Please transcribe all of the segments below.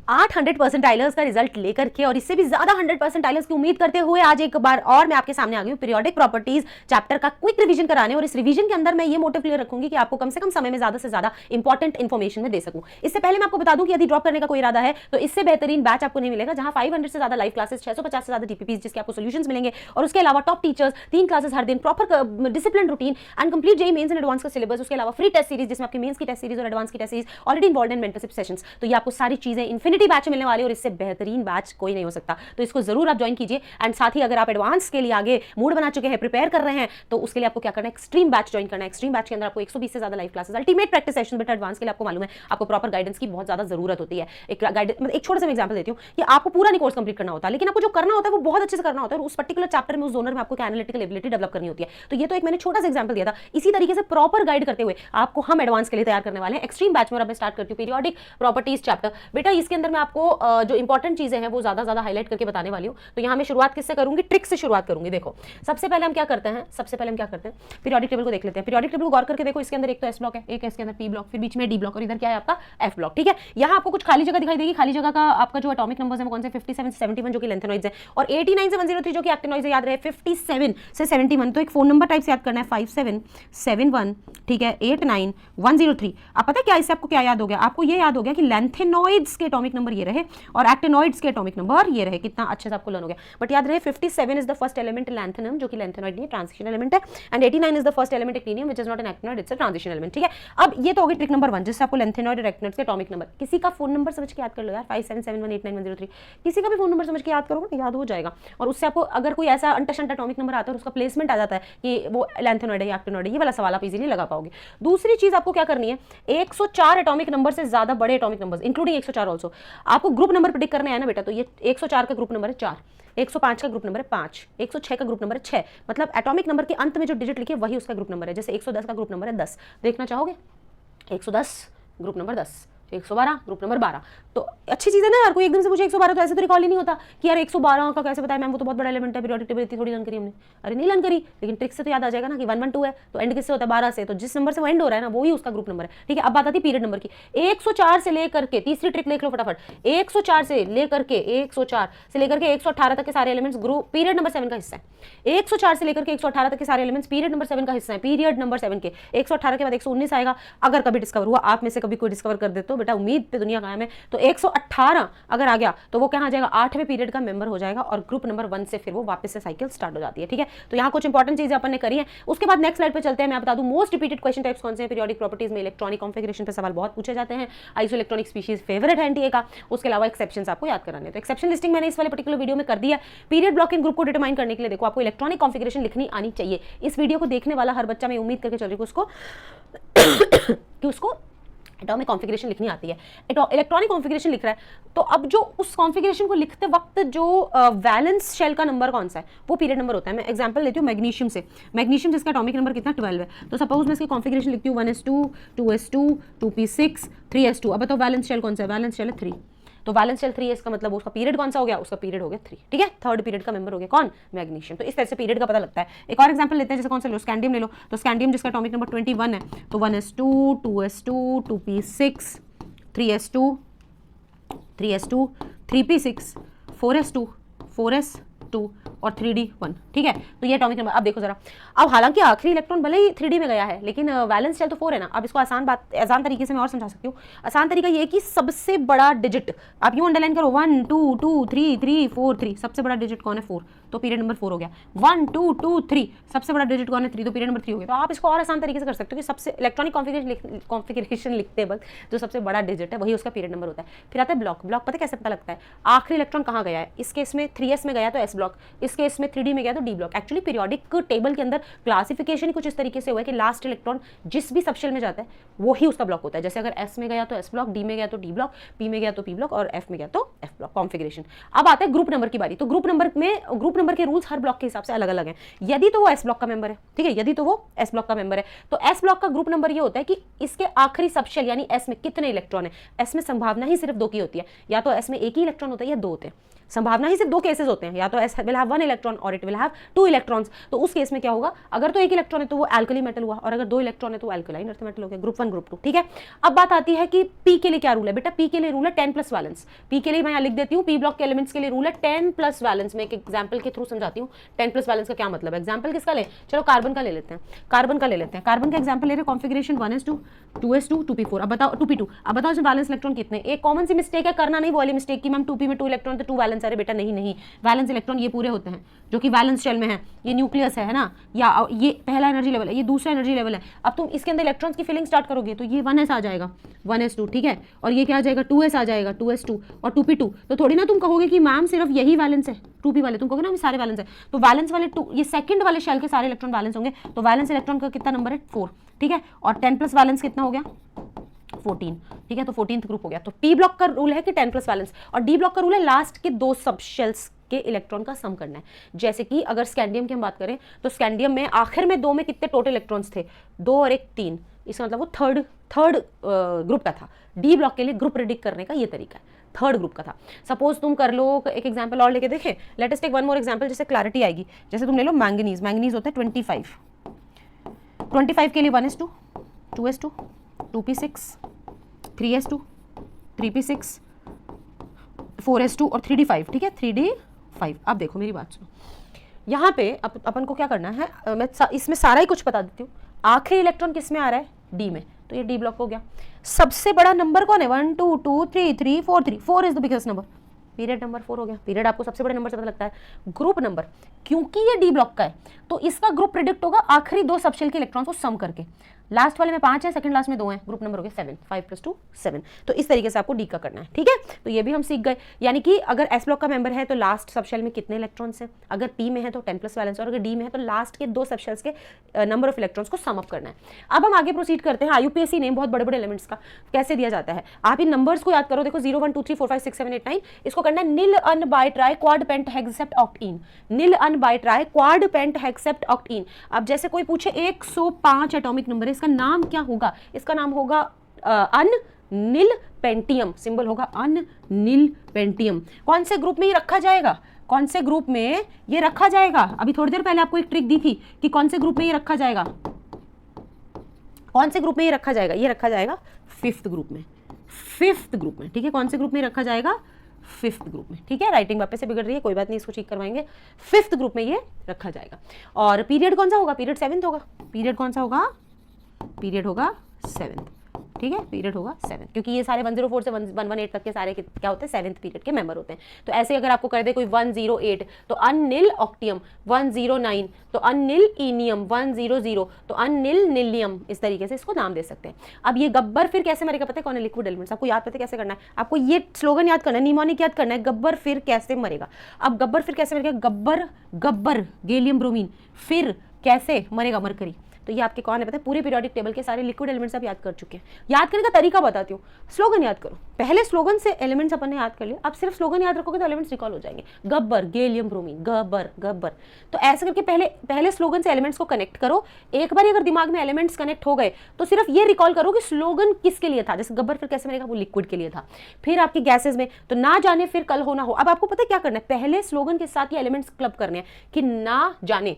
8 100 परसेंटाइलर्स का रिजल्ट लेकर के और इससे भी ज्यादा 100 परसेंटाइलर्स की उम्मीद करते हुए आज एक बार और मैं आपके सामने आ गई हूं पीरियोडिक प्रॉपर्टीज चैप्टर का क्विक रिवीजन कराने। और इस रिवीजन के अंदर मैं ये मोटिव क्लियर रखूंगी कि आपको कम से कम समय में ज्यादा से ज्यादा इंपॉर्टेंट इन्फॉर्मेशन में दे सकूं। इससे पहले मैं आपको बता दूं कि यदि ड्रॉप करने का कोई इरादा है तो इससे बेहतरीन बैच आपको नहीं मिलेगा, जहां 500 से ज्यादा लाइव क्लासेस, 650 से ज्यादा डीपीपीज जिसके आपको सॉल्यूशंस मिलेंगे और उसके अलावा टॉप टीचर्स, 3 क्लासेस हर दिन, proper discipline routine and complete JEE Mains and advance का सिलेबस, उसके अलावा फ्री टेस्ट सीरीज जिसमें आपकी मेंस की टेस्ट सीरीज और एडवांस की test series already involve in mentorship sessions. तो ये आपको सारी चीजें इंफिनिटी बैच में मिलने वाली है और इससे बेहतरीन बैच कोई नहीं हो सकता। तो इसको जरूर आप ज्वाइन कीजिए। एंड साथ ही अगर आप एडवांस के लिए आगे मूड बना चुके हैं, प्रिपेयर कर रहे हैं, तो उसके लिए आपको क्या करना है, एक्सट्रीम बैच ज्वाइन करना है। एक्सट्रीम बैच के अंदर आपको 120 से ज्यादा live classes, ultimate practice session, but advance के लिए आपको मालूम है आपको प्रॉपर गाइडेंस की बहुत ज्यादा जरूरत होती है। एक गाइडेंस मतलब एक छोटा सा एग्जांपल देती हूं कि आपको पूरा नहीं कोर्स कंप्लीट करना होता, लेकिन आपको जो करना होता है वो बहुत अच्छे से करना होता है और उस पर्टिकुलर चैप्टर में, उस जोनर में आपको एनालिटिकल एबिलिटी डेवलप करनी होती है। तो ये तो एक मैंने छोटा सा एग्जांपल दिया था। इसी तरीके से प्रॉपर गाइड करते हुए आपको हम एडवांस के लिए तैयार करने वाले हैं एक्सट्रीम बैच में। और अब मैं स्टार्ट करती हूं पीरियोडिक प्रॉपर्टीज चैप्टर। बेटा इसके अंदर मैं आपको जो इंपॉर्टेंट चीजें हैं वो ज्यादा हाईलाइट करके बताने वाली हूं। तो यहां मैं शुरुआत किससे करूंगी, ट्रिक से शुरुआत करूंगी। देखो सबसे पहले हम क्या करते हैं, पीरियोडिक टेबल को देख लेते हैं। पीरियोडिक टेबल गौर करके देखो, इसके अंदर एक तो एस ब्लॉक है, एक है इसके अंदर पी ब्लॉक, फिर बीच में डी ब्लॉक और इधर क्या है आपका एफ ब्लॉक। ठीक है, यहां आपको कुछ खाली जगह दिखाई देगी। खाली जगह का आपका जो एटॉमिक नंबर्स है वो कौन से, 57 से 71 जो कि लेंथेनॉइड्स है, और 89 से 103 जो कि एक्टिनॉइड्स है। याद रहे 57 से 71। तो एक फोन नंबर टाइप से याद करना है 5771, ठीक है, 89103। अब पता है क्या, इससे आपको क्या याद हो गया, आपको ये याद हो गया कि लेंथेनॉइड्स के एटॉमिक नंबर ये रहे और एक्टिनॉइड्स के एटॉमिक नंबर ये रहे। कितना अच्छे से आपको लर्न हो गया। बट याद रहे 57 is the first element lanthanum जो कि लेंथेनॉइड नहीं, ट्रांजिशन एलिमेंट है, and 89 is the first element actinium which is not an actinoid, it's a transition element. ठीक है, अब ये तो हो गई ट्रिक नंबर 1 जिससे आपको लेंथेनॉइड और एक्टिनॉइड्स के एटॉमिक नंबर, किसी का फोन नंबर समझ के याद कर लो यार, 5771891003, किसी का भी फोन नंबर समझ के याद करोगे याद हो जाएगा। और उससे आपको अगर कोई ऐसा अंटशंट एटॉमिक नंबर आता है और उसका प्लेसमेंट आ जाता है कि वो लेंथेनॉइड है या एक्टिनॉइड है, ये वाला सवाल आप इजीली लगा पाओगे। दूसरी चीज आपको क्या करनी है, 104 एटॉमिक नंबर से ज्यादा बड़े एटॉमिक नंबर्स इंक्लूडिंग 104 आल्सो आपको ग्रुप नंबर प्रेडिक्ट करने है ना बेटा। तो ये 104 का ग्रुप नंबर है 4, 105 का ग्रुप नंबर है 5, 106 का ग्रुप नंबर है 6। मतलब एटॉमिक नंबर के अंत में जो डिजिट लिखे वही उसका ग्रुप नंबर है। जैसे 110 का ग्रुप नंबर है 10, देखना चाहोगे 110 ग्रुप नंबर 10, 112 ग्रुप नंबर 12। तो अच्छी चीज है ना यार, कोई एकदम से मुझे 112 तो ऐसे तो रिकॉल ही नहीं होता कि यार 112 का कैसे बताया मैम, वो तो बहुत बड़ा एलिमेंट है, पीरियोडिक टेबल इतनी थोड़ी लर्न करी हमने। अरे नहीं लर्न करी, लेकिन ट्रिक से तो याद आ जाएगा ना कि 112 है तो एंड किससे होता है 12 से, तो जिस नंबर से वो एंड हो रहा है ना वो ही उसका ग्रुप नंबर है। ठीक है, अब बात आती है पीरियड नंबर की। 104 से लेकर के, तीसरी ट्रिक देख लो फटाफट, 104 से लेकर के 118 तक के सारे एलिमेंट्स ग्रुप पीरियड नंबर 7 का हिस्सा है। 104 से लेकर के 118 तक के सारे एलिमेंट्स पीरियड नंबर 7 का हिस्सा है, पीरियड नंबर 7 के। 118 के बाद 119 आएगा। अगर कभी डिस्कवर हुआ, आप में से कभी कोई डिस्कवर कर देते हो बेटा, उम्मीद पे दुनिया कायम है, तो 118 अगर आ गया तो वो कहां आ जाएगा, 8वें पीरियड का मेंबर हो जाएगा और ग्रुप नंबर 1 से फिर वो वापस से साइकिल स्टार्ट हो जाती है। ठीक है, तो यहाँ कुछ इंपॉर्टेंट चीजें अपन ने करी है। उसके बाद नेक्स्ट स्लाइड पे चलते हैं। मैं बता दूं मोस्ट रिपीटेड क्वेश्चन टाइप्स कौन से हैं पीरियोडिक प्रॉपर्टीज में। इलेक्ट्रॉनिक कॉन्फिगरेशन पे सवाल बहुत पूछे जाते हैं, आइसो इलेक्ट्रॉनिक स्पीशीज फेवरेट है एनटीए का। उसके अलावा एक्सेप्शंस आपको याद कराने, तो एक्सेप्शन लिस्टिंग मैंने इस वाले पर्टिकुलर वीडियो में कर दिया है। पीरियड ब्लॉकिंग ग्रुप को डिटरमाइन करने के लिए देखो आपको इलेक्ट्रॉनिक कॉन्फिगरेशन लिखनी आनी चाहिए। इस वीडियो को देखने वाला हर बच्चा, मैं उम्मीद करके चल रही हूँ उसको कि उसको एटॉमिक कॉन्फ़िगरेशन लिखनी आती है, इलेक्ट्रॉनिक कॉन्फ़िगरेशन लिख रहा है। तो अब जो उस कॉन्फ़िगरेशन को लिखते वक्त जो वैलेंस शेल का नंबर कौन सा है वो पीरियड नंबर होता है। मैं एग्जांपल लेती हूँ मैग्नीशियम से। मैग्नीशियम जिसका एटॉमिक नंबर कितना 12 है, तो सपोज मैं इसकी कॉन्फ़िगरेशन लिखती हूँ 1s2 2s2 2p6 3s2। अब बताओ वैलेंस शेल कौन सा है, वैलेंस शेल है 3। तो वैलेंस शेल 3 है, इसका मतलब उसका पीरियड कौन सा हो गया, उसका पीरियड हो गया 3। ठीक है, थर्ड पीरियड का मेंबर हो गया कौन, मैग्नीशियम। तो इस तरह से पीरियड का पता लगता है। एक और एग्जांपल लेते हैं, जैसे कौन सा लो, स्कैंडियम ले लो। तो स्कैंडियम जिसका एटॉमिक नंबर 21 है, तो 1s2 2s2 2p6 3s2 3s2 3p6 4s2 4s2 और 3d1। ठीक है, तो ये एटॉमिक नंबर। अब देखो जरा, अब हालांकि आखिरी इलेक्ट्रॉन भले ही 3d में गया है, लेकिन वैलेंस शेल तो 4 है ना। अब इसको आसान तरीके से मैं और समझा सकती हूँ। आसान तरीका ये कि सबसे बड़ा डिजिट आप यूं अंडरलाइन करो, 1 2 2 3 3 4 3, सबसे बड़ा डिजिट कौन है 4, तो पीरियड नंबर 4 हो गया। 1 2 2 3, सबसे बड़ा डिजिट कौन है 3, तो पीरियड नंबर 3 हो गया। तो आप इसको और आसान तरीके से कर सकते हो कि सबसे इलेक्ट्रॉनिक कॉन्फिगरेशन लिखते वक्त जो सबसे बड़ा डिजिट है वही उसका पीरियड नंबर होता है। फिर आता है ब्लॉक। ब्लॉक पता कैसे पता लगता है, आखिरी इलेक्ट्रॉन कहाँ गया है। इस केस में 3s में गया तो s ब्लॉक, इस केस में 3d में गया तो d block. Actually periodic table के अंदर क्लासिफिकेशन कुछ इस तरीके से हुआ है कि लास्ट इलेक्ट्रॉन जिस भी सबशेल में जाता है वो ही उसका ब्लॉक होता है। जैसे अगर s में गया तो s ब्लॉक, d में गया तो d ब्लॉक, p में गया तो p ब्लॉक और f में गया तो f ब्लॉक कॉन्फिगरेशन। अब आता है ग्रुप नंबर की बारी। तो ग्रुप नंबर के रूल्स हर ब्लॉक के हिसाब से अलग अलग हैं। यदि तो वो एस ब्लॉक का मेंबर है, ठीक है, यदि तो वो एस ब्लॉक का मेंबर है, तो एस ब्लॉक का ग्रुप नंबर ये होता है कि इसके आखिरी सबशेल यानी एस में कितने इलेक्ट्रॉन है। एस में संभावना ही सिर्फ 2 की होती है, या तो एस में एक ही इलेक्ट्रॉन होता है या 2 होते हैं। संभावना ही सिर्फ 2 केसेस होते हैं, या तो एस विल हैव 1 इलेक्ट्रॉन और इट विल हैव 2 इलेक्ट्रॉन्स। तो उस केस में क्या होगा, अगर तो 1 इलेक्ट्रॉन है तो वो एल्कली मेटल हुआ, और अगर 2 इलेक्ट्रॉन है तो एल्कलाइन अर्थ मेटल हो गया, ग्रुप 1 ग्रुप 2, ठीक है। अब बात आती है कि पी के लिए क्या रूल है। बेटा पी के लिए रूल है 10 प्लस वैलेंस। पी के लिए मैं यहाँ लिख देती हूँ, पी ब्लॉक के एलिमेंट्स के लिए रूल है 10 प्लस वैलेंस। मैं एक एग्जाम्पल के थ्रू समझाती हूँ 10 प्लस वैलेंस का क्या मतलब है। एग्जाम्पल किसका ले, चलो कार्बन का ले लेते हैं, कार्बन का ले लेते हैं। कार्बन का एग्जाम्पल ले रहे हैं, कॉन्फिगरेशन 1s2 2s2 2p4। अब बताओ 2p2, अब बताओ इसमें वैलेंस इलेक्ट्रॉन कितने। एक कॉमन सी मिस्टेक है, करना नहीं वो वाली मिस्टेक की मैम 2p में 2 इलेक्ट्रॉन तो 2 वैलेंस। अरे बेटा नहीं नहीं, वैलेंस इलेक्ट्रॉन ये पूरे होते हैं जो कि वैलेंस शेल में है। ये न्यूक्लियस है ना, या ये पहला एनर्जी लेवल है, ये दूसरा एनर्जी लेवल है। अब तुम इसके अंदर इलेक्ट्रॉन्स की फिलिंग स्टार्ट करोगे तो ये 1s आ जाएगा 1s2, ठीक है, और ये क्या आ जाएगा 2s आ जाएगा 2s2 और 2p2। तो थोड़ी ना तुम कहोगे कि मैम सिर्फ यही वैलेंस है 2p वाले, तुम कहोगे ना सारे वैलेंस है। तो वैलेंस वाले 2, ये सेकंड वाले शेल के सारे इलेक्ट्रॉन वैलेंस होंगे। तो वैलेंस इलेक्ट्रॉन का कितना नंबर है 4, ठीक है, और 10 प्लस वैलेंस कितना हो गया 14, ठीक है, तो 14th ग्रुप हो गया। तो पी ब्लॉक का रूल है कि 10 प्लस वैलेंस, और डी ब्लॉक का रूल है लास्ट के 2 सब शेल्स के इलेक्ट्रॉन का सम करना है। जैसे कि अगर स्कैंडियम की हम बात करें तो स्कैंडियम में आखिर में 2 में कितने टोटल इलेक्ट्रॉन्स थे, 2 और 1 3, इसका मतलब वो थर्ड ग्रुप का था। डी ब्लॉक के लिए ग्रुप प्रेडिक्ट करने का ये तरीका है, थर्ड ग्रुप का था। सपोज तुम कर लो एक एग्जांपल और लेके देखें, let us take one more example जिससे क्लैरिटी आएगी। जैसे तुम ले लो मैंगनीज, मैंगनीज होता है 25 के लिए 1s2 2s2 2p6 3s2 3p6 4s2 और 3d5, ठीक है 3d5। अब देखो मेरी बात सुनो, यहाँ पे अपन को क्या करना है, मैं इसमें सारा ही कुछ बता देती हूँ। आखिरी इलेक्ट्रॉन किस में आ रहा है, डी में, तो ये डी ब्लॉक हो गया। सबसे बड़ा नंबर कौन है 1 2 2 3 3 4 3, 4 is the biggest number, period number 4 हो गया। पीरियड आपको सबसे बड़े नंबर से पता लगता है। ग्रुप नंबर, क्योंकि ये डी ब्लॉक का है तो इसका ग्रुप प्रेडिक्ट होगा आखिरी 2 सबशेल के इलेक्ट्रॉन को सम करके। लास्ट वाले में 5 है, सेकंड लास्ट में 2 है, ग्रुप नंबर हो गया 7, 5 + 2 7। तो इस तरीके से आपको डी का करना है, ठीक है। तो ये भी हम सीख गए, यानी कि अगर एस ब्लॉक का मेंबर है तो लास्ट सबशेल में कितने इलेक्ट्रॉन्स हैं, अगर पी में है तो 10 प्लस वैलेंस, और अगर डी में है तो लास्ट के 2 सबशेल्स के नंबर ऑफ इलेक्ट्रॉन्स को सम अप करना है। अब हम आगे प्रोसीड करते हैं। IUPAC नेम बहुत बड़े बड़े एलिमेंट्स का कैसे दिया जाता है, आप इन नंबर्स को याद करो। देखो 0 1 2 3 4 5 6 7 8 9, इसको करना है nil un bi tri quad pent hex sept oct enn, nil un bi tri quad pent hex sept oct enn. अब जैसे कोई पूछे 105 एटॉमिक नंबर है, इसका नाम क्या होगा, इसका नाम होगा अननिल पेंटियम, सिंबल होगा अननिल पेंटियम। कौन से ग्रुप में ये रखा जाएगा, कौन से ग्रुप में ये रखा जाएगा। अभी थोड़ी देर पहले आपको एक ट्रिक दी थी कि कौन से ग्रुप में ये रखा जाएगा, कौन से ग्रुप में ये रखा जाएगा, ये रखा जाएगा 5th ग्रुप में, 5th ग्रुप में, ठीक है। कौन से ग्रुप में रखा जाएगा 5th ग्रुप में, ठीक है। राइटिंग वापस से बिगड़ रही है, कोई बात नहीं, इसको ठीक करवाएंगे। 5th ग्रुप में ये रखा जाएगा। और पीरियड कौन सा होगा, पीरियड 7th होगा। पीरियड कौन सा होगा, पीरियड होगा 7th, ठीक है, पीरियड होगा 7, क्योंकि ये सारे 104 से 118 तक के सारे क्या होते हैं 7th पीरियड के मेंबर होते हैं। तो ऐसे अगर आपको कर दे कोई 108 तो अननिल ऑक्टियम, 109 तो अननिल इनियम, 100 तो अननिल निलियम, इस तरीके से इसको नाम दे सकते हैं। अब ये गब्बर फिर कैसे मरेगा पता है, कौन है, लिक्विड एलिमेंट्स। आपको याद पता है कैसे करना है, आपको ये स्लोगन याद करना है, निमोनिक याद करना है, गब्बर फिर कैसे मरेगा। अब गब्बर फिर कैसे मरेगा, गब्बर गब्बर गैलियम ब्रोमीन फिर कैसे मरेगा, मरकरी। तो ये आपके कौन है पता है, पूरे पीरियोडिक टेबल के सारे लिक्विड एलिमेंट्स आप याद कर चुके हैं। याद करने का तरीका बताती हूँ, स्लोगन याद करो। पहले स्लोगन से एलिमेंट्स अपन ने याद कर लिया, अब सिर्फ स्लोगन याद रखोगे तो एलिमेंट्स रिकॉल हो जाएंगे। Gabbar gallium bromine, Gabbar Gabbar. तो ऐसे करके पहले स्लोगन से एलिमेंट्स को कनेक्ट करो। एक बार अगर दिमाग में एलिमेंट्स कनेक्ट हो गए तो सिर्फ ये रिकॉल करो कि स्लोगन किसके लिए था। जैसे गब्बर फिर कैसे मरेगा, वो लिक्विड के लिए था। फिर आपके गैसेज में तो ना जाने फिर कल हो ना हो। अब आपको पता है क्या करना है, पहले स्लोगन के साथ ये एलिमेंट्स क्लब करने हैं कि ना जाने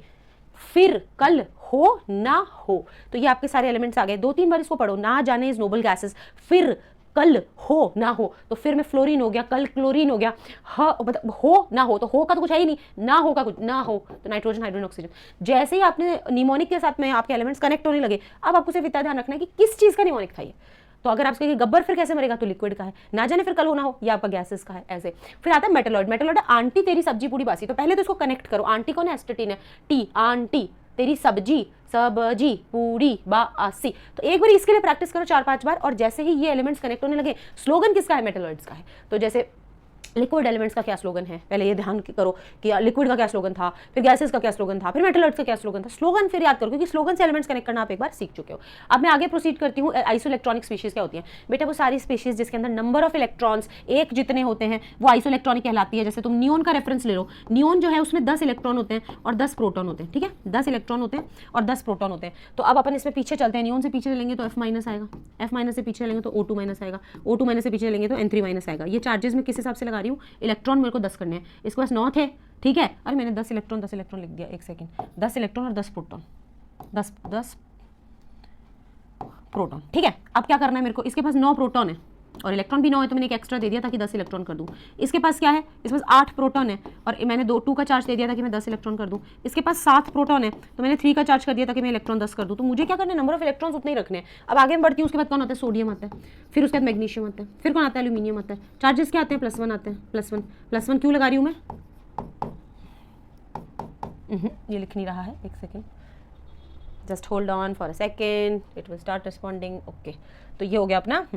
फिर कल हो ना हो। तो ये आपके सारे एलिमेंट्स आ गए। 2-3 बार इसको पढ़ो, ना जाने इज नोबल गैसेस, फिर कल हो ना हो, तो फिर में फ्लोरीन हो गया, कल क्लोरीन हो गया, मतलब हो ना हो, तो हो का तो कुछ है ही नहीं, ना हो का कुछ ना हो तो नाइट्रोजन हाइड्रोजन ऑक्सीजन। जैसे ही आपने निमोनिक के साथ में आपके एलिमेंट्स कनेक्ट होने लगे, अब आपको सिर्फ इतना ध्यान रखना है कि किस चीज का निमोनिक था ये। तो अगर आप कहेंगे गब्बर फिर कैसे मरेगा, तो लिक्विड का है। ना जाने फिर कल होना हो, या आपका गैसेस का है। ऐसे फिर आता है मेटलॉइड। मेटलॉइड आंटी तेरी सब्जी पूरी बासी। तो पहले तो इसको कनेक्ट करो, आंटी कौन है, एस्टेटिन है, टी आंटी तेरी सब्जी सब्जी पूरी बासी। तो एक बार इसके लिए प्रैक्टिस करो 4-5 बार, और जैसे ही ये एलिमेंट्स कनेक्ट होने लगे, स्लोगन किसका है, मेटलॉइड्स का है। तो जैसे लिक्विड एलिमेंट्स का क्या स्लोगन है, पहले ये ध्यान करो कि लिक्विड का क्या स्लोगन था, फिर गैसेस का क्या स्लोगन था, फिर मेटल अर्थ का क्या स्लोगन था। स्लोगन फिर याद करो, क्योंकि स्लोगन से एलिमेंट्स कनेक्ट करना आप एक बार सीख चुके हो। अब मैं आगे प्रोसीड करती हूँ। आइसोइलेक्ट्रॉनिक स्पीशीज क्या होती है बेटा? वो सारी स्पीशीज जिसके अंदर नंबर ऑफ इलेक्ट्रॉन्स एक जितने होते हैं वो आइसोइलेक्ट्रॉनिक कहलाती है। जैसे तुम नियोन का रेफरेंस ले लो, नियोन जो है उसमें 10 इलेक्ट्रॉन होते हैं और 10 प्रोटॉन होते हैं, ठीक है, 10 इलेक्ट्रॉन होते हैं और 10 प्रोटॉन होते हैं। तो अब अपन इसमें पीछे चलते हैं, नियोन से पीछे चलेंगे तो F माइनस आएगा, F माइनस से पीछे चलेंगे तो O2 माइनस आएगा, O2 माइनस से पीछे चलेंगे तो N3 माइनस आएगा। ये चार्जेस में किस हिसाब से लगा रही हूँ? इलेक्ट्रॉन मेरे को 10 करने हैं, इसके पास 9 थे, ठीक है। अरे मैंने 10 इलेक्ट्रॉन लिख दिया, एक सेकेंड, 10 इलेक्ट्रॉन और 10 प्रोटॉन, 10 प्रोटॉन, ठीक है। अब क्या करना है मेरे को? इसके पास 9 प्रोटॉन है और इलेक्ट्रॉन भी 9 है, तो मैंने एक एक्स्ट्रा दे दिया ताकि 10 इलेक्ट्रॉन कर दूं। इसके पास क्या है? इसके पास 8 प्रोटॉन है और मैंने 2 का चार्ज दे दिया ताकि मैं 10 इलेक्ट्रॉन कर दूं। इसके पास 7 प्रोटॉन है तो मैंने 3 का चार्ज कर दिया ताकि मैं इलेक्ट्रॉन 10 कर दूं। तो मुझे क्या करना है? नंबर ऑफ इलेक्ट्रॉन्स उतने ही रखने हैं। अब आगे मैं बढ़ती हूँ, उसके बाद कौन आता है? सोडियम आता है, फिर उसके बाद मैग्नीशियम आता है, फिर कौन आता है? एल्यूमिनियम आता है। चार्जेस क्या आते हैं? +1 आते हैं, +1 क्यों लगा रही हूँ मैं? ये लिख नहीं रहा है, एक second, just hold on for a second, it will start responding. Okay, तो ये हो गया अपना।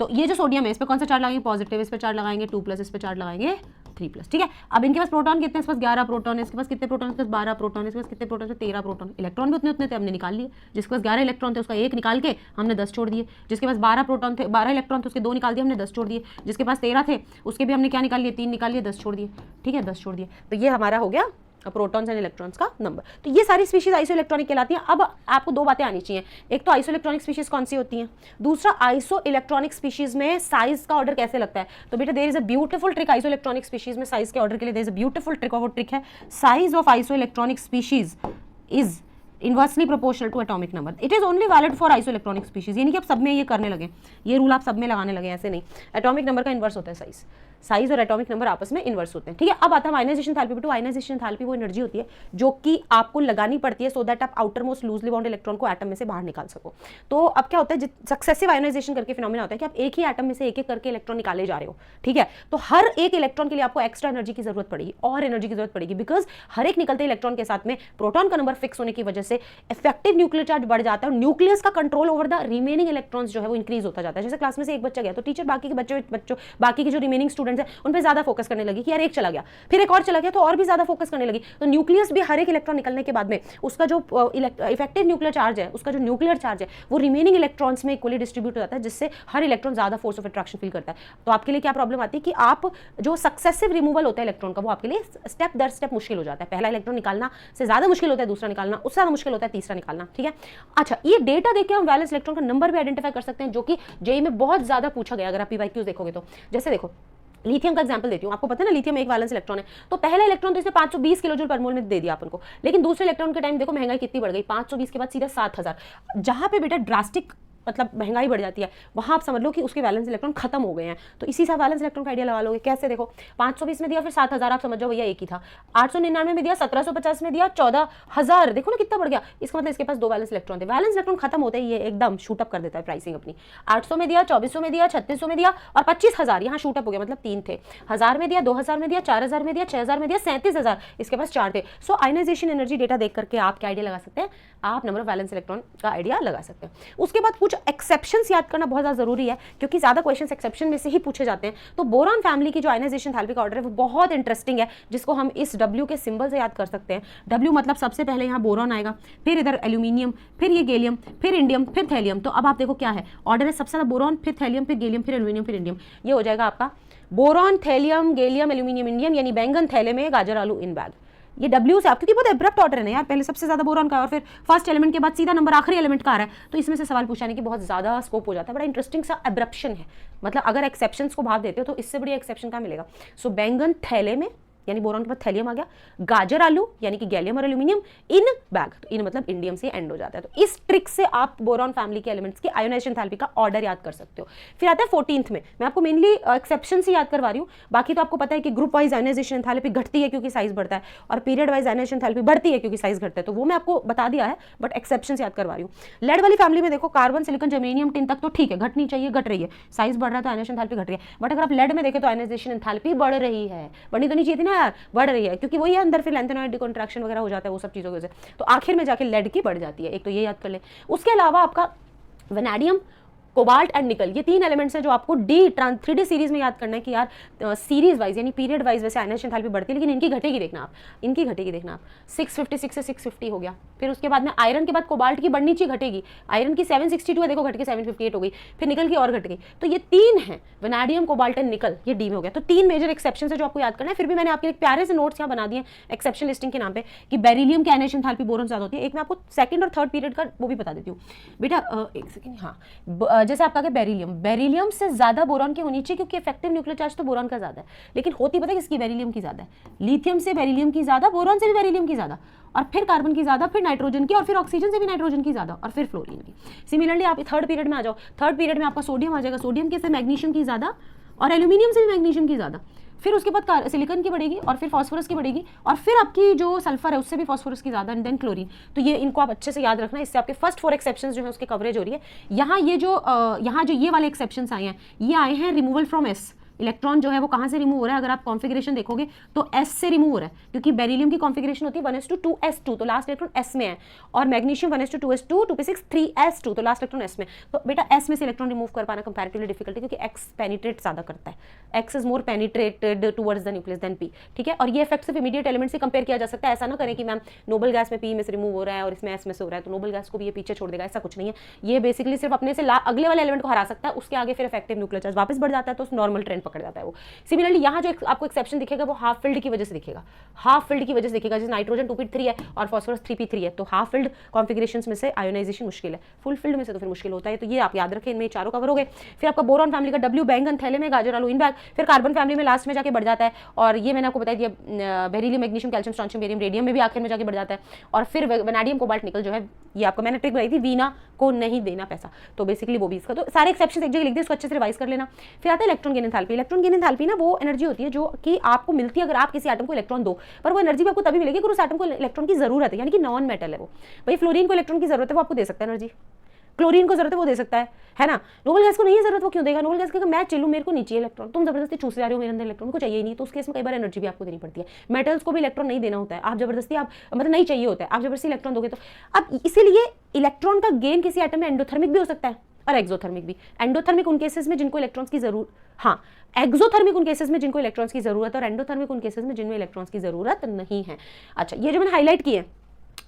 तो ये जो सोडियम है इस पर कौन सा चार्ज लगाएंगे? पॉजिटिव। इस पर चार्ज लगाएंगे 2+, इस पर चार्ज लगाएंगे 3+, ठीक है। अब इनके पास प्रोटॉन कितने? इसके पास 11 प्रोटॉन है, इसके पास कितने प्रोटॉन? इसके पास 12 प्रोटॉन, इसके पास कितने प्रोटॉन? 13 प्रोटॉन। इलेक्ट्रॉन भी उतने थे, हमने निकाल लिए। जिसके पास 11 इलेक्ट्रॉन थे उसका 1 निकाल के हमने 10 छोड़ दिए। जिसके पास 12 प्रोटॉन थे, 12 इलेक्ट्रॉन थे, उसके 2 निकाल दिए, हमने 10 छोड़ दिए। जिसके पास 13 थे उसके भी हमने क्या निकाल लिए? 3 निकाल लिए, 10 छोड़ दिए, ठीक है, 10 छोड़ दिए। तो ये हमारा हो गया प्रोटॉन्स एंड इलेक्ट्रॉन्स का नंबर। तो ये सारी स्पीशीज आइसो इलेक्ट्रॉनिक कहलाती हैं। अब आपको 2 बातें आनी चाहिए, एक तो आइसो इलेक्ट्रॉनिक स्पीशीज कौन सी होती हैं, दूसरा आइसो इलेक्ट्रॉनिक स्पीशीज में साइज का ऑर्डर कैसे लगता है। तो बेटा there is a beautiful trick iso electronic species में साइज के ऑर्डर के लिए, there is a beautiful trick, और वो ट्रिक है size of iso electronic species is inversely proportional to atomic number. It is only valid for iso electronic species, यानी कि आप सब में ये करने लगे, ये रूल आप सब में लगाने लगे, ऐसे नहीं। एटॉमिक नंबर का इनवर्स होता है साइज और एटॉमिक नंबर आपस में इनवर्स होते हैं, ठीक है। अब आता है आयनाइजेशन एंथैल्पी पे। आयनाइजेशन एंथैल्पी वो एनर्जी होती है जो कि आपको लगानी पड़ती है सो दैट आप outer most loosely bound electron को एटम में से बाहर निकाल सको। तो अब क्या होता है, सक्सेसिव आयनाइजेशन करके फिनोमेना होता है कि आप एक ही एटम में से एक एक करके इलेक्ट्रॉन निकाले जा रहे हो, ठीक है। तो हर एक इलेक्ट्रॉन के लिए आपको एक्स्ट्रा एनर्जी की जरूरत पड़ेगी और एनर्जी की जरूरत पड़ेगी, बिकॉज हर एक निकलते इलेक्ट्रॉन के साथ में प्रोटॉन का नंबर फिक्स होने की वजह से इफेक्टिव न्यूक्लियर चार्ज बढ़ जाता है और न्यूक्लियस का control over the remaining electrons जो है वो इंक्रीज होता जाता है। जैसे क्लास में से एक बच्चा गया तो टीचर बाकी के बच्चों बाकी के जो रिमेनिंग स्टूडेंट्स हैं उन पर ज्यादा फोकस करने लगी कि यार एक चला गया, फिर एक और चला गया, तो और भी ज्यादा फोकस करने लगी। तो न्यूक्लियस भी हर एक इलेक्ट्रॉन निकलने के बाद में उसका जो इफेक्टिव न्यूक्लियर चार्ज है, उसका जो न्यूक्लियर चार्ज है वो रिमेनिंग इलेक्ट्रॉन्स में इक्वली डिस्ट्रीब्यूट हो जाता है, जिससे हर इलेक्ट्रॉन ज्यादा फोर्स ऑफ अट्रैक्शन फील करता है। तो आपके लिए क्या प्रॉब्लम आती है कि आप जो सक्सेसिव रिमूवल होता है इलेक्ट्रॉन का वो आपके लिए स्टेप दर स्टेप मुश्किल हो जाता है। पहला इलेक्ट्रॉन निकालना से ज्यादा मुश्किल होता है दूसरा निकालना, उससे ज्यादा मुश्किल होता है तीसरा निकालना, ठीक है। अच्छा, ये डेटा देख के हम वैलेंस इलेक्ट्रॉन का नंबर भी आइडेंटिफाई कर सकते हैं, जो कि जेईई में बहुत ज्यादा पूछा गया। अगर आप पीवाईक्यूज देखोगे तो जैसे देखो लिथियम का एग्जांपल देती हूं, आपको पता है ना लिथियम एक वैलेंस इलेक्ट्रॉन है। तो पहला इलेक्ट्रॉन तो इसने 520 किलोजूल पर मोल में दे दिया अपन को, लेकिन दूसरे इलेक्ट्रॉन के टाइम देखो महंगाई कितनी बढ़ गई, 520 के बाद सीधा 7000। जहां पे बेटा ड्रास्टिक मतलब महंगाई बढ़ जाती है वहां आप समझ लो कि उसके वैलेंस इलेक्ट्रॉन खत्म हो गए हैं। तो इसी से वैलेंस इलेक्ट्रॉन का आइडिया लगा लोगे कैसे, देखो 520 में दिया फिर 7000, आप समझ जाओ भैया एक ही था। 899 में दिया, 1750 में दिया, 14000, देखो ना कितना बढ़ गया। इसका मतलब इसके पास 2 वैलेंस इलेक्ट्रॉन थे। वैलेंस इलेक्ट्रॉन खत्म होते ही ये एकदम शूटअप कर देता है प्राइसिंग अपनी। 800 में दिया, 2400 में दिया, 3600 में दिया और 25000 यहाँ शूटअप हो गया, मतलब 3 थे। 1000 में दिया, 2000 में दिया, 4000 में दिया, 6000 में दिया, 37000, इसके पास 4 थे। सो आयनाइजेशन एनर्जी डेटा देख करके आप क्या आइडिया लगा सकते हैं, आप नंबर ऑफ वैलेंस इलेक्ट्रॉन का आइडिया लगा सकते हैं। उसके बाद कुछ एक्सेप्शंस याद करना बहुत ज्यादा जरूरी है, क्योंकि ज्यादा क्वेश्चंस एक्सेप्शन में से ही पूछे जाते हैं। तो बोरॉन फैमिली की जो आयनाइजेशन एंथैल्पी का ऑर्डर है वो बहुत इंटरेस्टिंग है, जिसको हम इस W के सिंबल से याद कर सकते हैं। W मतलब सबसे पहले यहाँ बोरॉन आएगा, फिर इधर एल्यूमिनियम, फिर ये गैलियम, फिर इंडियम, फिर थैलियम। तो अब आप देखो क्या है ऑर्डर है, सबसे ज्यादा बोरॉन, फिर थैलियम, फिर गैलियम, फिर एल्यूमिनियम, फिर इंडियम। ये हो जाएगा आपका boron, thallium, gallium, aluminium, indium, यानी बैंगन थैले में, गाजर आलू इन बैग। ये W से आप, क्योंकि बहुत एब्रप्ट ऑर्डर है ना यार, पहले सबसे ज्यादा बोरॉन का और फिर फर्स्ट एलिमेंट के बाद सीधा नंबर आखिरी एलिमेंट का आ रहा है, तो इसमें से सवाल पूछने की बहुत ज्यादा स्कोप हो जाता है। बड़ा इंटरेस्टिंग सा एब्रप्शन है, मतलब अगर एक्सेप्शंस को भाव देते हो तो इससे बड़ी एक्सेप्शन कहाँ मिलेगा। सो बैंगन थैले में यानी बोरॉन के बाद थैलियम आ गया, गाजर आलू यानी कि गैलियम और एल्यूमिनियम इन बैग, तो इन मतलब इंडियम से एंड हो जाता है। तो इस ट्रिक से आप बोरॉन फैमिली के एलिमेंट्स की आयोनाइजेशन एंथैल्पी का ऑर्डर याद कर सकते हो। फिर आता है 14th में, मैं आपको मेनली एक्सेप्शन ही याद करवा रही हूँ, बाकी तो आपको पता है कि ग्रुप वाइज आयोनाइजेशन एंथैल्पी घटती है क्योंकि साइज बढ़ता है, और पीरियड वाइज आयोनाइजेशन एंथैल्पी बढ़ती है क्योंकि साइज घटता है, तो वो मैं आपको बता दिया है, बट एक्सेप्शन याद करवा रही हूँ। लेड वाली फैमिली में देखो कार्बन, सिलिकॉन, जर्मेनियम, टिन तक तो ठीक है, घटनी चाहिए, घट रही है, साइज बढ़ रहा है तो आयोनाइजेशन एंथैल्पी घट रही है। बट अगर आप लेड में देखें तो आयोनाइजेशन एंथैल्पी बढ़ रही है, बढ़नी तो नहीं चाहिए थी ना यार, बढ़ रही है, क्योंकि वही अंदर फिर लैंथेनॉइड डिकॉन्ट्रैक्शन वगैरह हो जाता है वो सब चीजों की वजह से, तो आखिर में जाके लेड की बढ़ जाती है। एक तो ये याद कर ले। उसके अलावा आपका वैनेडियम कोबाल्ट एंड निकल, ये 3 एलिमेंट्स हैं जो आपको थ्री डी सीरीज में याद करना है कि यार सीरीज वाइज यानी पीरियड वाइज वैसे आयनाइजेशन एंथैल्पी बढ़ती है, लेकिन इनकी घटेगी देखना आप, इनकी घटेगी देखना आप। 656 से 650 हो गया, फिर उसके बाद में आयरन के बाद कोबाल्ट की बढ़नी चाहिए, घटेगी, आयरन की 762 है, देखो घट के 758 हो गई, फिर निकल की और घट गई। तो ये 3 है, वैनेडियम, कोबाल्ट एंड निकल, ये डी में हो गया। तो 3 मेजर एक्सेप्शन है जो आपको याद करना है। फिर भी मैंने आपके लिए प्यारे से नोट्स यहाँ बना दिए एक्सेप्शन लिस्टिंग के नाम पे कि बेरिलियम की आयनाइजेशन एंथैल्पी बोरॉन ज्यादा होती है। एक मैं आपको सेकंड और थर्ड पीरियड का वो भी बता देती हूँ बेटा, एक सेकंड, हाँ, जैसे आपका बेरिलियम से ज्यादा बोरॉन की होनी चाहिए क्योंकि इफेक्टिव न्यूक्लियर चार्ज तो बोरॉन का ज्यादा है, लेकिन होती पता है किसकी, बेरिलियम की ज्यादा है। लिथियम से बेरिलियम की ज्यादा, बोरॉन से भी बेरिलियम की ज्यादा, और फिर कार्बन की ज्यादा, फिर नाइट्रोजन की, और फिर ऑक्सीजन से भी नाइट्रोजन की ज्यादा, और फिर फ्लोरीन की। सिमिलरली आप थर्ड पीरियड में आ जाओ, थर्ड पीरियड में आपका सोडियम आ जाएगा, सोडियम के से मैग्नीशियम की ज्यादा, और एल्यूमिनियम से भी मैग्नीशियम की ज्यादा, फिर उसके बाद सिलिकॉन की बढ़ेगी, और फिर फास्फोरस की बढ़ेगी, और फिर आपकी जो सल्फर है उससे भी फास्फोरस की ज्यादा, एंड देन क्लोरीन। तो ये इनको आप अच्छे से याद रखना, इससे आपके फर्स्ट 4 एक्सेप्शंस जो है उसके कवरेज हो रही है। यहाँ जो ये वाले एक्सेप्शंस आए हैं, ये आए हैं रिमूवल फ्रॉम एस। इलेक्ट्रॉन जो है वो कहाँ से रिमूव हो रहा है, अगर आप कॉन्फिगरेशन देखोगे तो एस से रिमूव हो रहा है, क्योंकि बेरिलियम की कॉन्फिगरेशन होती है 1s2 तो लास्ट इलेक्ट्रॉन एस में है, और मैग्नीशियम 1s2 2p6 3s2 तो लास्ट इलेक्ट्रॉन एस में। तो बेटा एस में से इलेक्ट्रॉन रिमूव कर पाना कंपैरेटिवली डिफिकल्ट है, क्योंकि एक्स पेनिट्रेट ज्यादा करता है, X is more penetrated towards the nucleus than P, ठीक है। और ये इफेक्ट सिर्फ इमीडिएट एलिमेंट से कंपेयर किया जा सकता है, ऐसा ना करें कि मैम नोबल गैस में पी में से रिमूव हो रहा है और इसमें एस में से हो रहा है तो नोबल गैस को भी ये पीछे छोड़ देगा, ऐसा कुछ नहीं है। ये बेसिकली सिर्फ अपने से अगले वाले एलिमेंट को हरा सकता है, उसके आगे फिर इफेक्टिव न्यूक्लियर चार्ज वापस बढ़ जाता है, तो नॉर्मल ट्रेंड पकड़ जाता है वो। सिमिलरली यहाँ जो आपको एक्सेप्शन दिखेगा वो हाफ फिल्ड की वजह से दिखेगा, हाफ फिल्ड की वजह से दिखेगा। जैसे नाइट्रोजन 2p3 है और फास्फोरस 3p3 है, तो हाफ फिल्ड कॉन्फिगरेशंस में से आयोनाइजेशन मुश्किल है, फुल फिल्ड में से तो फिर मुश्किल होता है। तो ये आप याद रखें, इनमें चारों कवर हो गए। फिर आपका बोरॉन फैमिली का W बैंगन थैले में, गाजर आलू इन बैग, फिर कार्बन फैमिली में लास्ट में जाके बढ़ जाता है, और ये मैंने आपको बता दिया beryllium, magnesium, calcium, strontium, barium, radium में भी आखिर में जाके बढ़ जाता है। और फिर वैनेडियम, कोबाल्ट, निकल जो है, ये आपको मैंने ट्रिक बताई थी, वीना को नहीं देना पैसा, तो बेसिकली वो भी इसका। तो सारे एक्सेप्शन एक जगह लिख दे, इसको अच्छे से रिवाइज कर लेना। फिर आता है electron gain enthalpy. Electron gain enthalpy ना वो एनर्जी होती है जो कि आपको मिलती है अगर आप किसी एटम को इलेक्ट्रॉन दो, पर वो एनर्जी भी आपको तभी मिलेगी अगर उस एटम को इलेक्ट्रॉन की जरूरत है, यानी कि नॉन मेटल है वो। भाई फ्लोरीन को इलेक्ट्रॉन की जरूरत है, वो आपको दे सकता है एनर्जी, क्लोरीन को जरूरत है वो दे सकता है ना। नोबल गैस को नहीं है जरूरत, वो क्यों देगा? नोबल गैस का मैं चलूँ, मेरे को नहीं चाहिए इलेक्ट्रॉन, तुम जबरदस्ती चूस जा रहे हो मेरे अंदर इलेक्ट्रॉन, को चाहिए ही नहीं, तो उस केस में कई बार एनर्जी भी आपको देनी पड़ती है। मेटल्स को भी इलेक्ट्रॉन नहीं देना होता है, आप जबरदस्ती आप मतलब नहीं चाहिए होता है, आप जबरदस्ती इलेक्ट्रॉन दोगे तो। अब इसीलिए इलेक्ट्रॉन का गेन किसी एटम में एंडोथर्मिक भी हो सकता है और एक्सोथर्मिक भी। एंडोथर्मिक उन केसेस में जिनको इलेक्ट्रॉन्स की जरूरत, हाँ, एक्सोथर्मिक उन केसेस में जिनको इलेक्ट्रॉन्स की जरूरत है, और एंडोथर्मिक उन केसेस में जिनमें इलेक्ट्रॉन्स की जरूरत नहीं है। अच्छा, ये जो मैंने हाईलाइट किए,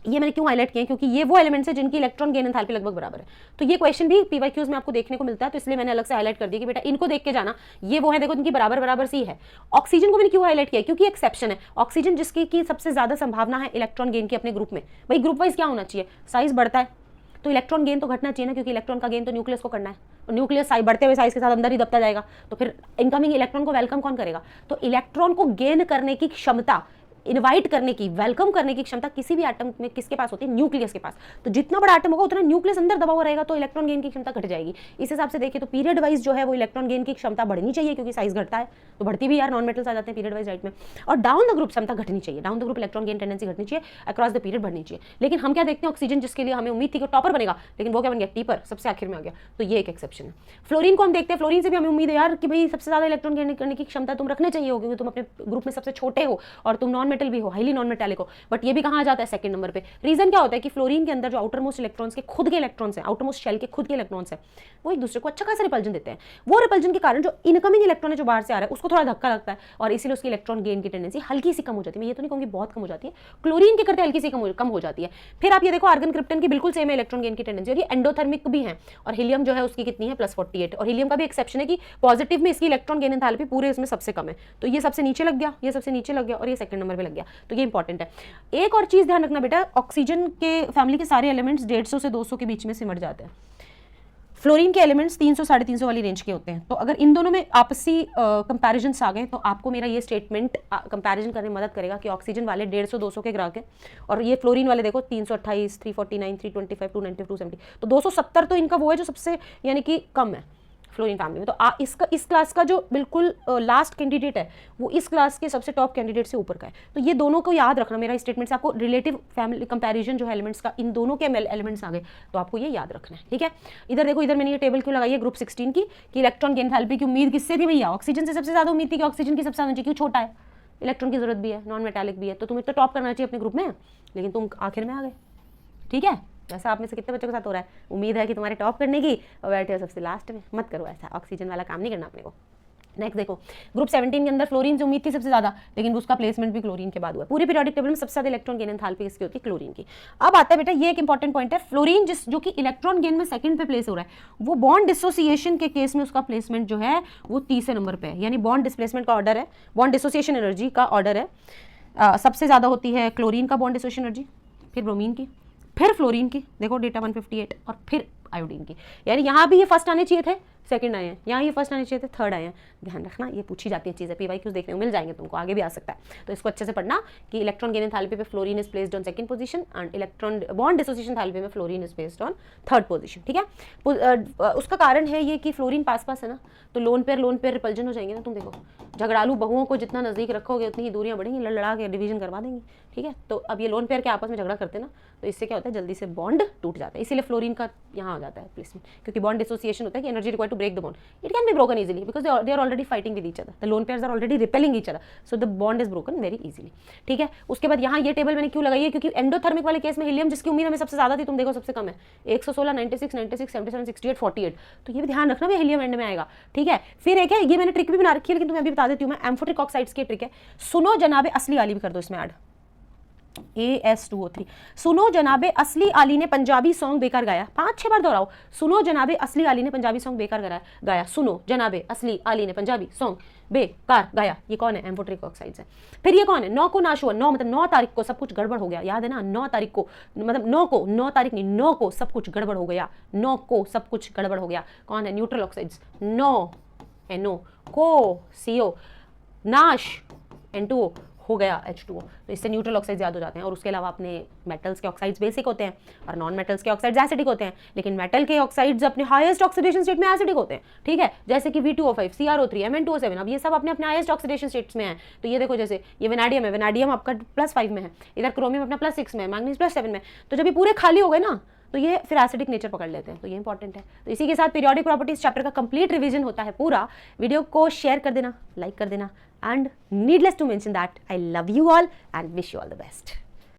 ये मैंने क्यों हाईलाइट किए, क्योंकि ये वो एलिमेंट्स हैं जिनकी इलेक्ट्रॉन गेन एंथैल्पी लगभग बराबर है। तो ये क्वेश्चन भी पीवाईक्यूज में आपको देखने को मिलता है, तो इसलिए मैंने अलग से हाईलाइट कर दिया कि बेटा इनको देख के जाना, ये वो है, देखो इनकी बराबर बराबर सी है। ऑक्सीजन को मैंने क्यों हाईलाइट किया, क्योंकि एक्सेप्शन है। ऑक्सीजन जिसकी की सबसे ज्यादा संभावना है इलेक्ट्रॉन गेन की अपने ग्रुप में। भाई ग्रुप वाइज क्या होना चाहिए, साइज बढ़ता है तो इलेक्ट्रॉन गेन तो घटना चाहिए ना, क्योंकि इलेक्ट्रॉन का गेन तो न्यूक्लियस को करना है, और न्यूक्लियस बढ़ते हुए साइज के साथ अंदर ही दबता जाएगा, तो फिर इनकमिंग इलेक्ट्रॉन को वेलकम कौन करेगा? तो इलेक्ट्रॉन को गेन करने की क्षमता, इनवाइट करने की, वेलकम करने की क्षमता किसी भी एटम में किसके पास होती है? न्यूक्लियस के पास। तो जितना बड़ा एटम होगा उतना न्यूक्लियस अंदर दबा हुआ रहेगा, तो इलेक्ट्रॉन गेन की क्षमता घट जाएगी। इस हिसाब से देखिए तो पीरियड वाइज जो है वो इलेक्ट्रॉन गेन की क्षमता बढ़नी चाहिए, क्योंकि साइज घटता है तो बढ़ती भी यार, नॉन मेटल्स आ जाते हैं पीरियड वाइज राइट में। और डाउन द ग्रुप क्षमता घटनी चाहिए, down the group electron gain tendency घटनी चाहिए, अक्रॉस द पीरियड बढ़नी चाहिए। लेकिन हम क्या देखते हैं, ऑक्सीजन जिसके लिए हमें उम्मीद थी कि टॉपर बनेगा, लेकिन वो क्या बन गया? टीपर, सबसे आखिर में आ गया। तो ये एक एक्सेप्शन है। फ्लोरीन को हम देखते हैं, फ्लोरीन से भी हमें उम्मीद है यार कि भाई सबसे ज्यादा इलेक्ट्रॉन गेन करने की क्षमता तुम रखने चाहिए हो, क्योंकि तुम अपने ग्रुप में सबसे छोटे हो और तुम नॉन मेटल भी हो, हाईली नॉन मेटालिक हो। बट ये भी कहाँ आ जाता है? सेकंड नंबर पे। रीजन क्या होता है कि फ्लोरीन के अंदर जो आउटर मोस्ट इलेक्ट्रॉन्स के खुद के इलेक्ट्रॉन्स हैं, आउटर मोस्ट शेल के खुद के इलेक्ट्रॉन्स हैं, वो एक दूसरे को अच्छा खासा रिपल्जन देते हैं। वो रिपल्जन के कारण जो इनकमिंग इलेक्ट्रॉन है जो बाहर से आ रहा है उसको थोड़ा धक्का लगता है, और इसीलिए उसकी इलेक्ट्रॉन गेन की टेंडेंसी हल्की सी कम हो जाती है। मैं ये तो नहीं कहूँगी बहुत कम हो जाती है, क्लोरीन के करते हल्की सी कम हो जाती है। फिर आप ये देखो, आर्गन क्रिप्टन की बिल्कुल सेम है इलेक्ट्रॉन गेन की टेंडेंसी, और ये एंडोथर्मिक भी है। और हीलियम जो है उसकी कितनी है? +48। और हीलियम का भी एक्सेप्शन है कि पॉजिटिव में इसकी इलेक्ट्रॉन गेन एंथैल्पी पूरे इसमें सबसे कम है, तो ये सबसे नीचे लग गया, ये सबसे नीचे लग गया, और ये सेकंड नंबर पे लग गया। तो ये इंपॉर्टेंट है। एक और चीज ध्यान रखना बेटा, ऑक्सीजन के फैमिली के सारे एलिमेंट्स 150 से 200 के बीच में सिमट जाते हैं। फ्लोरीन के एलिमेंट्स 300 350 वाली रेंज के होते हैं। तो अगर इन दोनों में आपसी कंपैरिजन्स आ गए तो आपको मेरा ये स्टेटमेंट कंपैरिजन करने में मदद करेगा कि ऑक्सीजन वाले 150 200 के ग्राहक हैं, और ये फ्लोरीन वाले देखो 328 349 325 290 270, तो 270 तो इनका वो है जो सबसे यानी कि कम है फ्लोरीन फैमिली में। तो इस क्लास का जो बिल्कुल लास्ट कैंडिडेट है वो इस क्लास के सबसे टॉप कैंडिडेट से ऊपर का है। तो ये दोनों को याद रखना, मेरा स्टेटमेंट से आपको रिलेटिव फैमिली कंपैरिजन जो है एलिमेंट्स का, इन दोनों के एलिमेंट्स आ गए तो आपको ये याद रखना है, ठीक है। इधर देखो, इधर मैंने ये टेबल क्यों लगाई है ग्रुप 16 की, कि इलेक्ट्रॉन गेन एंथैल्पी की उम्मीद किससे थी भैया? ऑक्सीजन से सबसे ज्यादा उम्मीद थी कि ऑक्सीजन की सबसे ज्यादा, क्यों? छोटा है, इलेक्ट्रॉन की जरूरत भी है, नॉन मेटालिक भी है, तो तुम्हें तो टॉप करना चाहिए अपने ग्रुप में, लेकिन तुम आखिर में आ गए, ठीक है। वैसा आप में से कितने बच्चों के साथ हो रहा है? उम्मीद है कि तुम्हारे टॉप करने की और बैठे हो सबसे लास्ट में। मत करो ऐसा, ऑक्सीजन वाला काम नहीं करना अपने को। नेक्स्ट देखो, ग्रुप 17 के अंदर फ्लोरीन से उम्मीद थी सबसे ज्यादा, लेकिन उसका प्लेसमेंट भी क्लोरीन के बाद हुआ। पूरे पीरियोडिक टेबल में सबसे ज्यादा इलेक्ट्रॉन गेन एंथैल्पी किसकी होती है? क्लोरीन की। अब आता है बेटा ये एक इंपॉर्टेंट पॉइंट है, फ्लोरीन जो कि इलेक्ट्रॉन गेन में सेकंड पे प्लेस हो रहा है, वो बॉन्ड डिसोसिएशन के केस में उसका प्लेसमेंट जो है वो तीसरे नंबर पे है, यानी बॉन्ड डिस्प्लेसमेंट का ऑर्डर है, बॉन्ड डिसोसिएशन एनर्जी का ऑर्डर है। सबसे ज्यादा होती है क्लोरीन का बॉन्ड डिसोसिएशन एनर्जी, फिर ब्रोमीन की, फिर फ्लोरीन की, देखो डेटा 158, और फिर आयोडीन की। यानी यहाँ भी ये फर्स्ट आने चाहिए थे, सेकंड आए हैं, यहाँ ये फर्स्ट आने चाहिए थे, थर्ड आए हैं। ध्यान रखना, ये पूछी जाती है चीज़ें, पीवाईक्यूज देखने को मिल जाएंगे तुमको, आगे भी आ सकता है, तो इसको अच्छे से पढ़ना कि इलेक्ट्रॉन गेन एंथैल्पी पे fluorine is placed on second position and electron bond dissociation enthalpy में fluorine is placed on third position. ठीक है, उसका कारण है ये कि फ्लोरीन पास है ना, तो लोन पेयर रिपल्जन हो जाएंगे ना। तुम देखो, झगड़ालू बहुओं को जितना नजदीक रखोगे उतनी ही दूरियां बढ़ेंगी, लड़ा के डिवीजन करवा देंगी। ठीक है, तो अब ये लोन पेयर के आपस में झगड़ा करते हैं ना, तो इससे क्या होता है, जल्दी से बॉन्ड टूट जाता है, इसीलिए फ्लोरीन का यहाँ हो जाता है प्लेसमेंट, क्योंकि बॉन्ड डिसोसिएशन होता है कि energy required to break the bond, it can be broken easily because they are already fighting with each other, the lone pairs are already repelling each other, so the bond is broken very easily. ठीक है, उसके बाद यहाँ ये table मैंने क्यों लगाई है, क्योंकि एंडोथर्मिक वाले केस में हीलियम जिसकी उम्मीद हमें सबसे ज्यादा थी, तुम देखो सबसे कम है 116, 96, 96, 77, 68, 48, तो ये भी ध्यान रखना भाई, हीलियम एंड में आएगा। ठीक है, फिर एक है, ये मैंने ट्रिक भी बना रखी है, लेकिन तुम्हें अभी बता देती हूँ मैं, एम्फोट्रिक ऑक्साइड्स की ट्रिक है। सुनो जनाबे असली आली भी कर दो इसमें ऐड, AS2O3। सुनो जनाबे असली आली ने पंजाबी सॉन्ग बेकार गाया, 5-6 बार दोहराओ, सुनो जनाबे असली आली ने पंजाबी सॉन्ग बेकार गाया, सुनो जनाबे असली आली ने पंजाबी सॉन्ग बेकार गाया। ये कौन है? एम्फोट्रिक ऑक्साइड्स है। फिर ये कौन है? 9 को नाश हुआ, 9 मतलब 9 तारीख को सब कुछ गड़बड़ हो गया, याद है ना, 9 तारीख को मतलब 9 तारीख नहीं, 9 को सब कुछ गड़बड़ हो गया, 9 को सब कुछ गड़बड़ हो गया। कौन है? न्यूट्रल ऑक्साइड्स, NO NO, को CO, नाश N2O, हो गया H2O, तो इससे न्यूट्रल ऑक्साइड्स याद हो जाते हैं। और उसके अलावा अपने मेटल्स के ऑक्साइड्स बेसिक होते हैं और नॉन मेटल्स के ऑक्साइड्स एसिडिक होते हैं, लेकिन मेटल के ऑक्साइड्स अपने हाईएस्ट ऑक्सीडेशन स्टेट में एसिडिक होते हैं। ठीक है, जैसे कि V2O5, CrO3, Mn2O7, अब ये सब अपने अपने हाईएस्ट ऑक्सीडेशन स्टेट्स में है। तो ये देखो, जैसे ये वेनाडियम है, वेनाडियम आपका +5 में है, इधर क्रोमियम अपना +6 में है, मैग्नीज +7 में, तो जब ये पूरे खाली हो गए ना, तो ये फिर एसिडिक नेचर पकड़ लेते हैं, तो ये इंपॉर्टेंट है। तो इसी के साथ पीरियोडिक प्रॉपर्टीज चैप्टर का कंप्लीट रिवीजन होता है पूरा। वीडियो को शेयर कर देना, लाइक कर देना, and needless to mention that I love you all and wish you all the best.